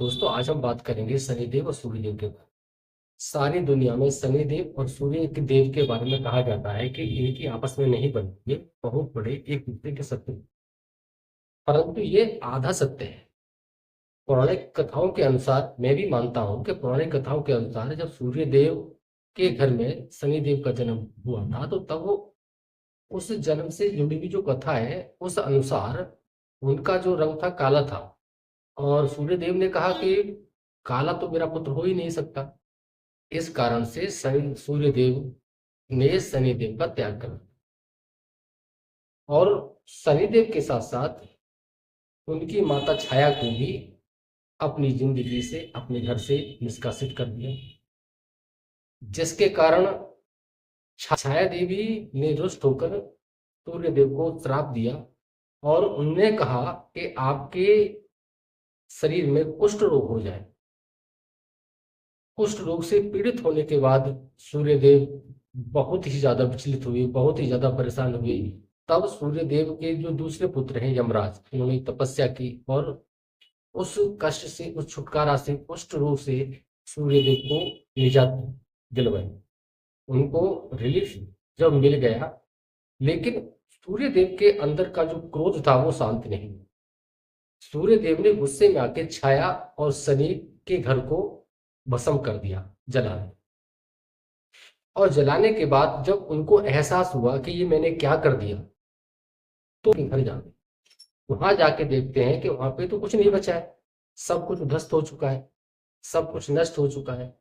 दोस्तों आज हम बात करेंगे शनिदेव और सूर्यदेव के बारे में। सारी दुनिया में शनिदेव और सूर्य के देव के बारे में कहा जाता है कि इनकी आपस में नहीं बनती, ये बहुत बड़े एक दूसरे के शत्रु। परंतु ये आधा सत्य है। पौराणिक कथाओं के अनुसार मैं भी मानता हूं कि पौराणिक कथाओं के अनुसार जब सूर्यदेव के घर में शनिदेव का जन्म हुआ था तो तब वो उस जन्म से जुड़ी हुई जो कथा है उस अनुसार उनका जो रंग था काला था। और सूर्यदेव ने कहा कि काला तो मेरा पुत्र हो ही नहीं सकता। इस कारण से शनि सूर्यदेव ने शनिदेव का त्याग कर दिया और शनिदेव के साथ साथ उनकी माता छाया को भी अपनी जिंदगी से अपने घर से निष्कासित कर दिया, जिसके कारण छाया देवी ने रुष्ट होकर सूर्यदेव को श्राप दिया और उन्होंने कहा कि आपके शरीर में कुष्ठ रोग हो जाए। कुष्ठ रोग से पीड़ित होने के बाद सूर्यदेव बहुत ही ज्यादा विचलित हुए, बहुत ही ज्यादा परेशान हुए। तब सूर्यदेव के जो दूसरे पुत्र हैं यमराज, उन्होंने तपस्या की और उस कष्ट से, उस छुटकारा से, कुष्ठ रोग से सूर्यदेव को निजात दिलवाई, उनको रिलीफ जब मिल गया। लेकिन सूर्यदेव के अंदर का जो क्रोध था वो शांत नहीं हुआ। सूर्यदेव ने गुस्से में आके छाया और शनि के घर को भस्म कर दिया, जलाने। और जलाने के बाद जब उनको एहसास हुआ कि ये मैंने क्या कर दिया, तो घर जाते, वहां जाके देखते हैं कि वहां पे तो कुछ नहीं बचा है, सब कुछ ध्वस्त हो चुका है, सब कुछ नष्ट हो चुका है।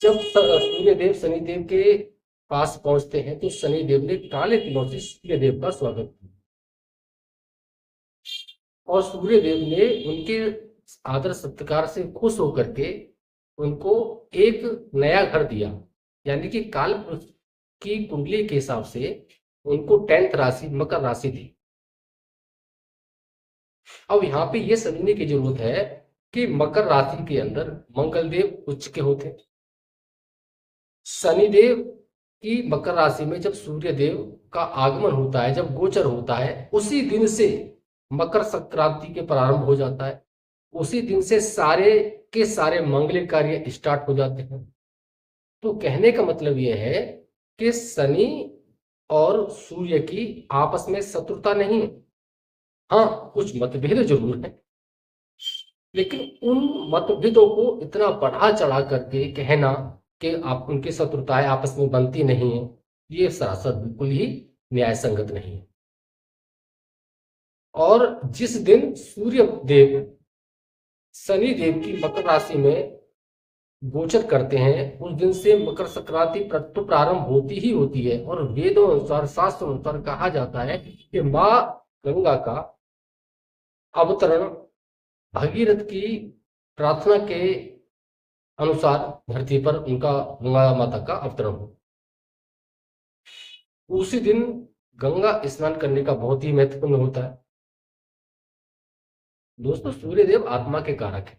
जब सूर्यदेव शनिदेव के पास पहुंचते हैं तो शनिदेव ने काले तिलों से सूर्यदेव का स्वागत किया और सूर्यदेव ने उनके आदर सत्कार से खुश होकर के उनको एक नया घर दिया। यानी कि काल पुरुष की कुंडली के हिसाब से उनको 10th राशि मकर राशि थी। अब यहाँ पे ये समझने की जरूरत है कि मकर राशि के अंदर मंगलदेव उच्च के होते, शनिदेव की मकर राशि में जब सूर्यदेव का आगमन होता है, जब गोचर होता है, उसी दिन से मकर संक्रांति के प्रारंभ हो जाता है। उसी दिन से सारे के सारे मंगलिक कार्य स्टार्ट हो जाते हैं। तो कहने का मतलब यह है कि शनि और सूर्य की आपस में शत्रुता नहीं है। हाँ, कुछ मतभेद जरूर है, लेकिन उन मतभेदों को इतना बढ़ा चढ़ा करके कहना कि आप उनकी शत्रुताएं आपस में बनती नहीं है, ये सरासर बिल्कुल ही न्याय संगत नहीं है। और जिस दिन सूर्य देव शनि देव की मकर राशि में गोचर करते हैं, उस दिन से मकर संक्रांति तो प्रारंभ होती ही होती है। और वेदों अनुसार, शास्त्र अनुसार कहा जाता है कि माँ गंगा का अवतरण भगीरथ की प्रार्थना के अनुसार धरती पर उनका गंगा माता का अवतरण हो। उसी दिन गंगा स्नान करने का बहुत ही महत्वपूर्ण होता है। दोस्तों, सूर्यदेव आत्मा के कारक है।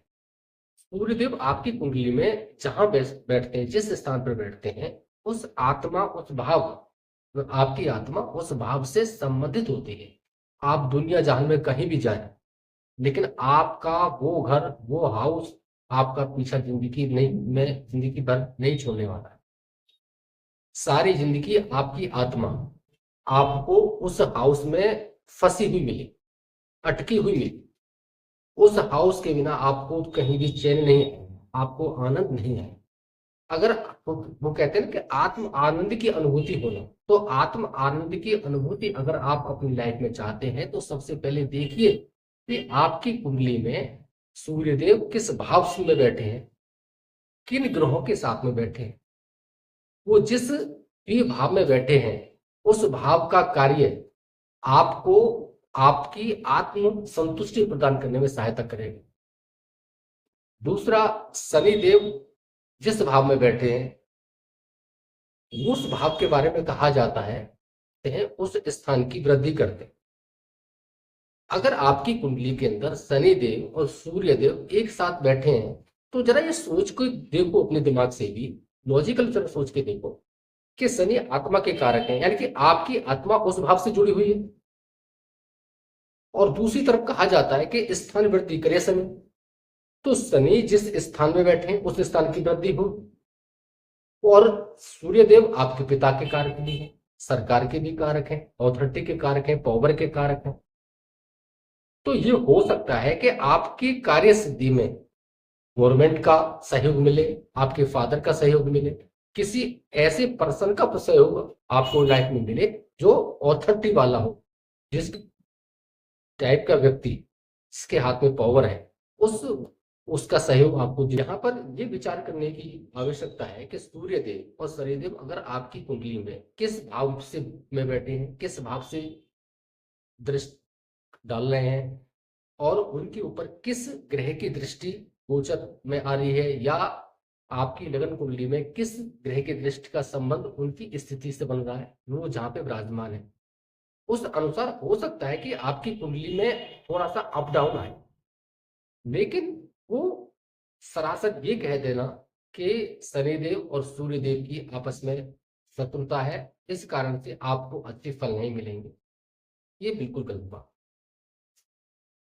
सूर्यदेव आपकी कुंडली में जहां बैठते हैं, जिस स्थान पर बैठते हैं, उस आत्मा, उस भाव, आपकी आत्मा उस भाव से संबंधित होती है। आप दुनिया जहान में कहीं भी जाए, लेकिन आपका वो घर, वो हाउस आपका पीछा जिंदगी नहीं में जिंदगी भर नहीं छोड़ने वाला है। सारी जिंदगी आपकी आत्मा आपको उस हाउस में फंसी हुई मिली, अटकी हुई मिली। उस हाउस के बिना आपको कहीं भी चैन नहीं है, आपको आनंद नहीं है। अगर वो कहते हैं कि आत्म आनंद की अनुभूति होना, तो आत्म आनंद की अनुभूति अगर आप अपनी लाइफ में चाहते हैं तो सबसे पहले देखिए कि आपकी कुंडली में सूर्यदेव किस भाव में बैठे हैं, किन ग्रहों के साथ में बैठे हैं। वो जिस भी भाव में बैठे हैं, उस भाव का कार्य आपको आपकी आत्म संतुष्टि प्रदान करने में सहायता करेगा। दूसरा, शनिदेव जिस भाव में बैठे हैं, उस भाव के बारे में कहा जाता है उस स्थान की वृद्धि करते। अगर आपकी कुंडली के अंदर शनिदेव और सूर्यदेव एक साथ बैठे हैं, तो जरा ये सोच को देखो, अपने दिमाग से भी लॉजिकल तरह सोच के देखो कि शनि आत्मा के कारक हैं, यानी कि आपकी आत्मा उस भाव से जुड़ी हुई है। और दूसरी तरफ कहा जाता है कि स्थान वृद्धि करे शनि, तो शनि जिस स्थान में बैठे हैं उस स्थान की वृद्धि होगी। और सूर्यदेव आपके पिता के कारक भी हैं, सरकार के भी कारक हैं, अथॉरिटी के कारक हैं, पावर के कारक हैं। तो ये हो सकता है कि आपकी कार्य सिद्धि में गवर्नमेंट का सहयोग मिले, आपके फादर का सहयोग मिले, किसी ऐसे पर्सन का सहयोग आपको लाइफ में मिले जो ऑथोरिटी वाला हो, जिस टाइप का व्यक्ति जिसके हाथ में पावर है, उसका सहयोग आपको। यहाँ पर ये विचार करने की आवश्यकता है कि सूर्यदेव और शनिदेव अगर आपकी कुंडली में किस भाव से में बैठे हैं, किस भाव से दृष्टि डाल रहे हैं, और उनके ऊपर किस ग्रह की दृष्टि गोचर में आ रही है, या आपकी लगन कुंडली में किस ग्रह की दृष्टि का संबंध उनकी स्थिति से बन रहा है, वो जहाँ पे विराजमान है, उस अनुसार हो सकता है कि आपकी कुंडली में थोड़ा सा अप डाउन आए। लेकिन वो सरासर ये कह देना कि शनिदेव और सूर्यदेव की आपस में शत्रुता है, इस कारण से आपको अच्छे फल नहीं मिलेंगे, ये बिल्कुल गलत बात।